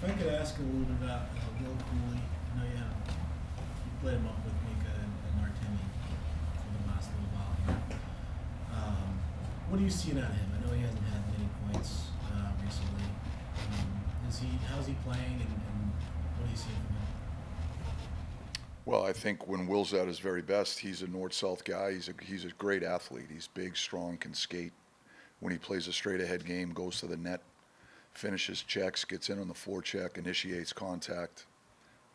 If I could ask a little bit about Willie. I know you played him up with Mika and Martini for the last little while here. What are you seeing out of him? I know he hasn't had many points recently. How's he playing, and what are you seeing from him? Well, I think when Will's at his very best, he's a north-south guy. He's a great athlete. He's big, strong, can skate. When he plays a straight-ahead game, goes to the net, finishes checks, gets in on the forecheck, initiates contact.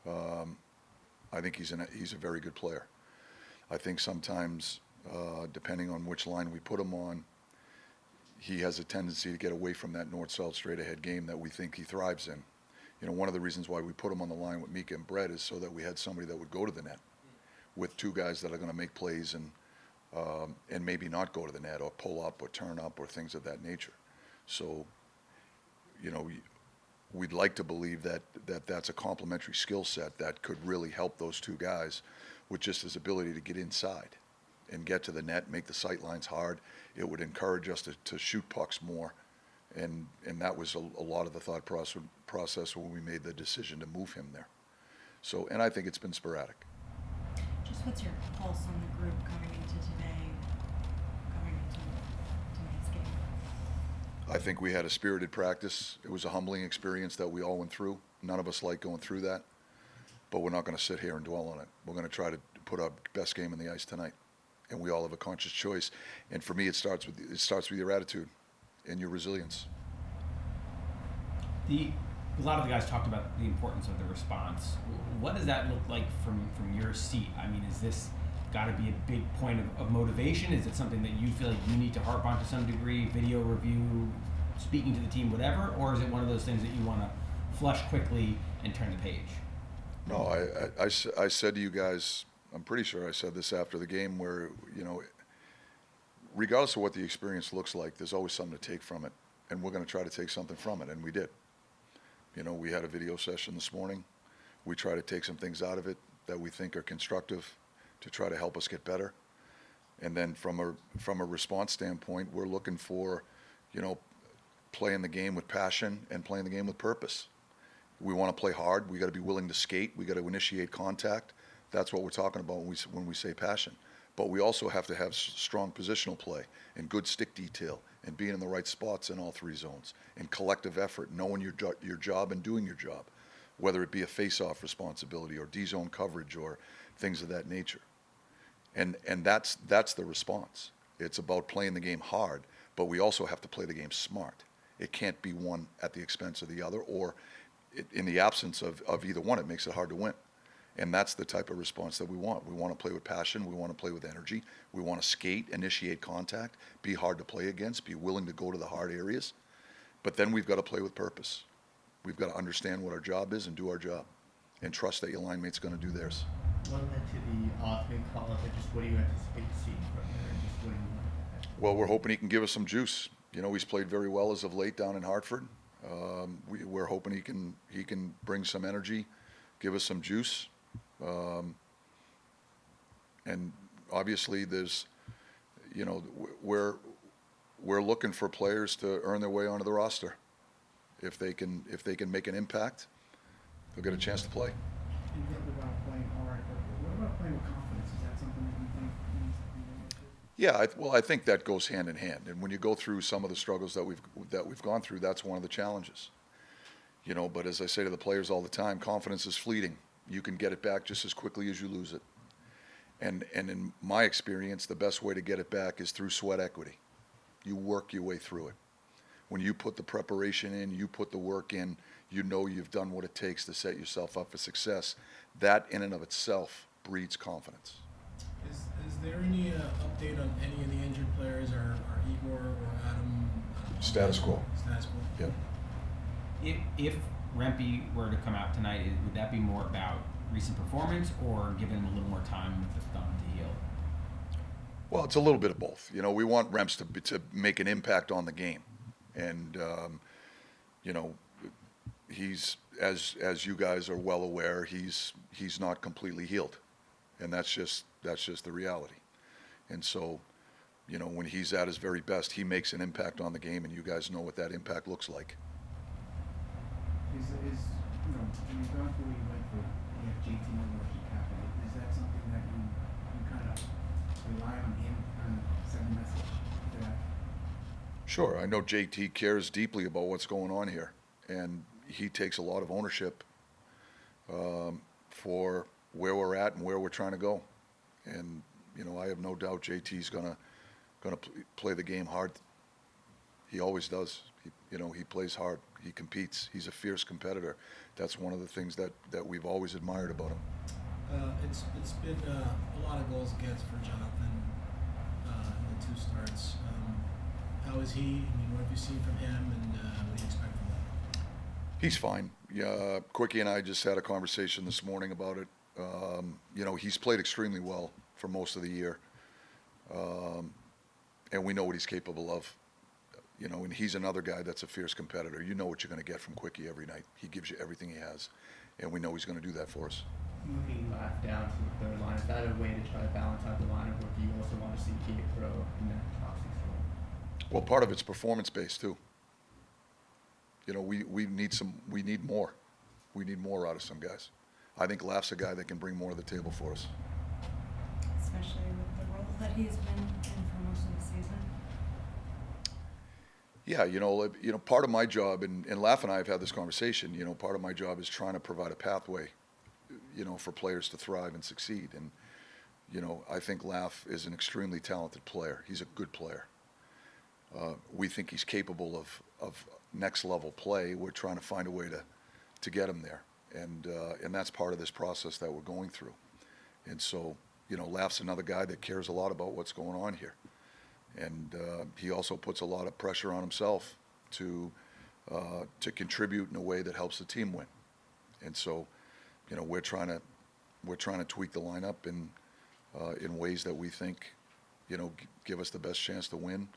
I think he's a very good player. I think sometimes, depending on which line we put him on, he has a tendency to get away from that north-south straight-ahead game that we think he thrives in. You know, one of the reasons why we put him on the line with Mika and Brett is so that we had somebody that would go to the net with two guys that are going to make plays and maybe not go to the net or pull up or turn up or things of that nature. So, you know, we'd like to believe that's a complementary skill set that could really help those two guys with just his ability to get inside and get to the net, make the sight lines hard. It would encourage us to shoot pucks more. And that was a lot of the thought process when we made the decision to move him there. So, and I think it's been sporadic. Just what's your pulse on the group coming into today, coming into tonight's game? I think we had a spirited practice. It was a humbling experience that we all went through. None of us like going through that, but we're not going to sit here and dwell on it. We're going to try to put our best game on the ice tonight, and we all have a conscious choice. And for me, it starts with your attitude and your resilience. A lot of the guys talked about the importance of the response. What does that look like from your seat? I mean, is this got to be a big point of motivation? Is it something that you feel like you need to harp on to some degree, video review, speaking to the team, whatever? Or is it one of those things that you want to flush quickly and turn the page? No, I said to you guys, I'm pretty sure I said this after the game, where, you know, regardless of what the experience looks like, there's always something to take from it. And we're going to try to take something from it, and we did. You know, we had a video session this morning. We try to take some things out of it that we think are constructive to try to help us get better. And then from a response standpoint, we're looking for, you know, playing the game with passion and playing the game with purpose. We want to play hard. We got to be willing to skate. We got to initiate contact. That's what we're talking about when we say passion. But we also have to have strong positional play and good stick detail and being in the right spots in all three zones and collective effort, knowing your job and doing your job, whether it be a face-off responsibility or D-zone coverage or things of that nature. And that's the response. It's about playing the game hard, but we also have to play the game smart. It can't be one at the expense of the other, or in the absence of either one, it makes it hard to win. And that's the type of response that we want. We want to play with passion. We want to play with energy. We want to skate, initiate contact, be hard to play against, be willing to go to the hard areas. But then we've got to play with purpose. We've got to understand what our job is and do our job and trust that your line mate's going to do theirs. What led to the Othman call-up, and just what do you anticipate seeing from there, and just what do you want to have? Well, we're hoping he can give us some juice. You know, he's played very well as of late down in Hartford. We're hoping he can bring some energy, give us some juice. And obviously there's, you know, we're looking for players to earn their way onto the roster. If they can make an impact, they'll get a chance to play. You talked about playing hard, but what about playing with confidence? Is that something that you think needs to be improved? Yeah, well, I think that goes hand in hand. And when you go through some of the struggles that we've gone through, that's one of the challenges. You know, but as I say to the players all the time, confidence is fleeting. You can get it back just as quickly as you lose it. And in my experience, the best way to get it back is through sweat equity. You work your way through it. When you put the preparation in, you put the work in, you know you've done what it takes to set yourself up for success. That in and of itself breeds confidence. Is there any update on any of the injured players, or Igor or Adam? Status quo. Status quo. Yeah. If Rempe were to come out tonight, would that be more about recent performance or giving him a little more time with the thumb to heal? Well, it's a little bit of both. You know, we want Remps to make an impact on the game. And, you know, he's, as you guys are well aware, he's not completely healed. And that's just the reality. And so, you know, when he's at his very best, he makes an impact on the game, and you guys know what that impact looks like. Is when you've gone through what you went through, you have JT over as your captain, is that something that you kind of rely on him to kind of send a message to that? Sure, I know JT cares deeply about what's going on here, and he takes a lot of ownership for where we're at and where we're trying to go. And you know, I have no doubt JT's gonna play the game hard. He always does. You know, he plays hard. He competes. He's a fierce competitor. That's one of the things that we've always admired about him. It's been a lot of goals against for Jonathan in the 2 starts. How is he? I mean, what have you seen from him, and what do you expect from him? He's fine. Yeah, Quickie and I just had a conversation this morning about it. You know, he's played extremely well for most of the year, and we know what he's capable of. You know, and he's another guy that's a fierce competitor. You know what you're going to get from Quickie every night. He gives you everything he has, and we know he's going to do that for us. Moving Laugh down to the third line, is that a way to try to balance out the lineup, or do you also want to see Gabe throw in that top 6 role? Well, part of it's performance-based too. You know, we need more. We need more out of some guys. I think Laugh's a guy that can bring more to the table for us. Especially with the role that he's been in for most of the season. Yeah, you know, part of my job, and Laugh and I have had this conversation. You know, part of my job is trying to provide a pathway, you know, for players to thrive and succeed. And you know, I think Laugh is an extremely talented player. He's a good player. We think he's capable of next level play. We're trying to find a way to get him there, and that's part of this process that we're going through. And so, you know, Laugh's another guy that cares a lot about what's going on here, and he also puts a lot of pressure on himself to contribute in a way that helps the team win. And so, you know, we're trying to tweak the lineup in ways that we think, you know, give us the best chance to win.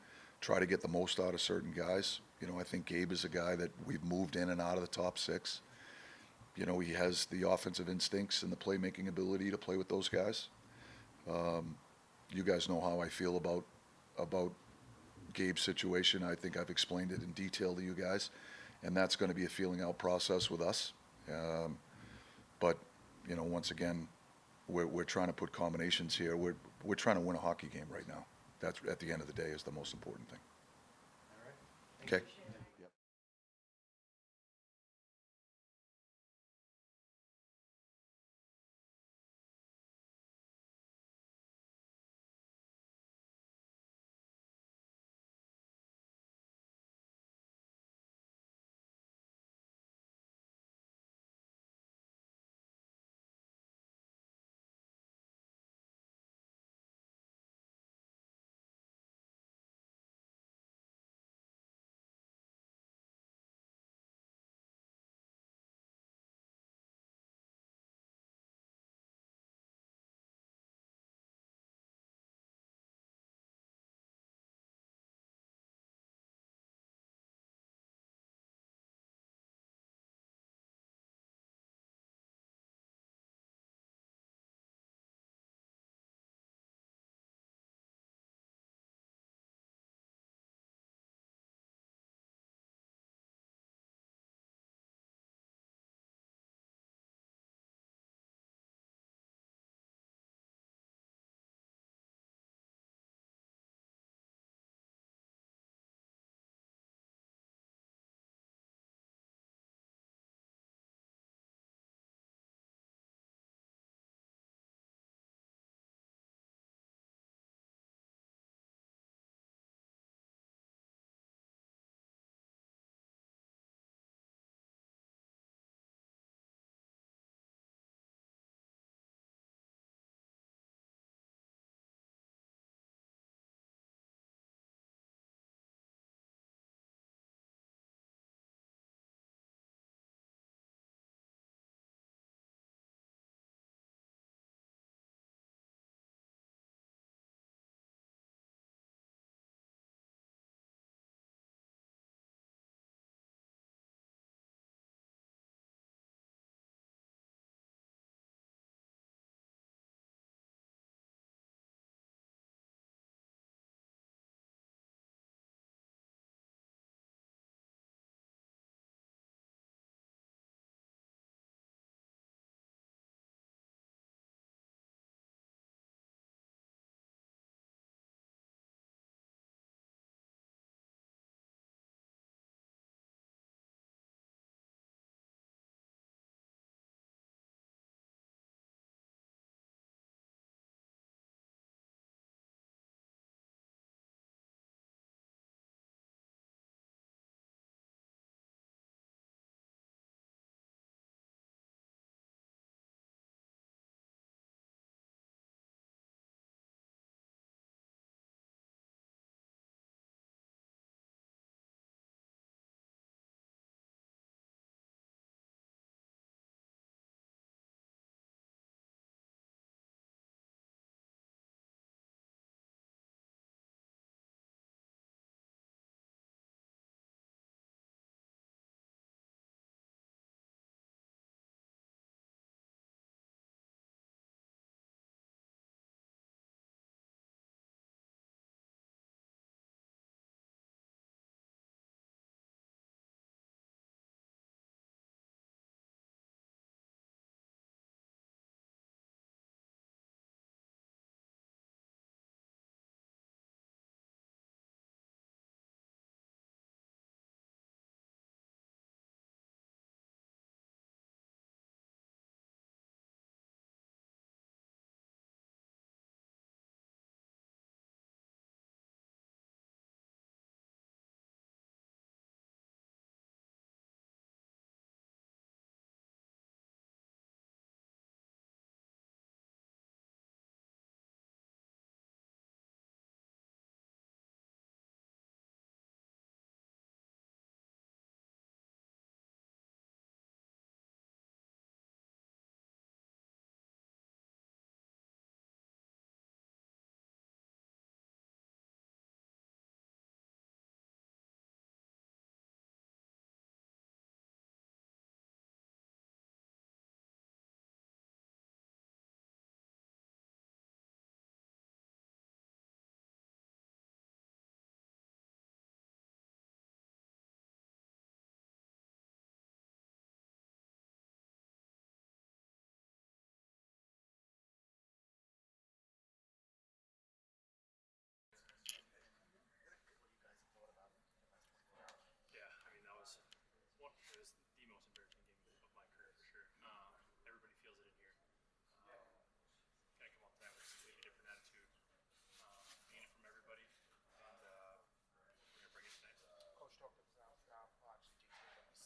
Try to get the most out of certain guys. You know, I think Gabe is a guy that we've moved in and out of the top 6. You know, he has the offensive instincts and the playmaking ability to play with those guys. You guys know how I feel about Gabe's situation. I think I've explained it in detail to you guys, and that's going to be a feeling out process with us. But you know, once again, we're trying to put combinations here. We're trying to win a hockey game right now. That's, at the end of the day, is the most important thing. All right. Okay.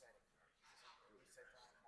said it. We said that.